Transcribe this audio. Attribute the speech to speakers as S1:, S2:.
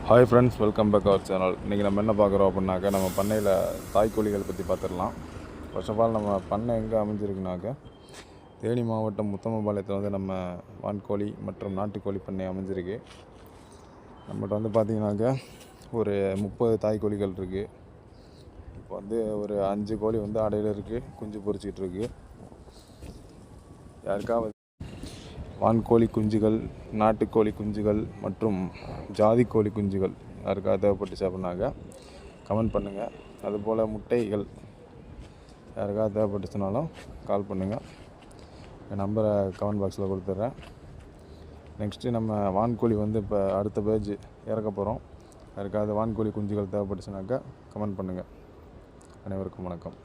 S1: Hi friends, welcome back our channel. இன்றைக்கி நம்ம என்ன பார்க்குறோம் அப்படின்னாக்கா, நம்ம பண்ணையில் தாய்க்கோழிகள் பற்றி பார்த்துடலாம். ஃபர்ஸ்ட் ஆஃப் ஆல் நம்ம பண்ணை எங்கே அமைஞ்சிருக்குனாக்கா, தேனி மாவட்டம் முத்தமபாளையத்தில் வந்து நம்ம வான்கோழி மற்றும் நாட்டுக்கோழி பண்ணை அமைஞ்சிருக்கு. நம்மகிட்ட வந்து பார்த்திங்கனாக்கா ஒரு 30 தாய்க்கோழிகள் இருக்குது. இப்போ வந்து ஒரு 5 கோழி வந்து அடையில் இருக்குது, குஞ்சு பொரிச்சிக்கிட்டு இருக்குது. யாருக்காவது வான்கோழி குஞ்சுகள், நாட்டுக்கோழி குஞ்சுகள் மற்றும் ஜாதி கோழி குஞ்சுகள் யாருக்காவது தேவைப்பட்டுச்சு அப்படின்னாக்கா கமெண்ட் பண்ணுங்கள். அதுபோல் முட்டைகள் யாருக்காவது தேவைப்பட்டுச்சுனாலும் கால் பண்ணுங்கள். என் நம்பரை கமெண்ட் பாக்ஸில் கொடுத்துட்றேன். நெக்ஸ்ட்டு நம்ம வான்கோழி வந்து இப்போ அடுத்த பேஜ் இறக்க போகிறோம். யாருக்காவது வான்கோழி குஞ்சுகள் தேவைப்பட்டுச்சுனாக்கா கமெண்ட் பண்ணுங்கள். அனைவருக்கும் வணக்கம்.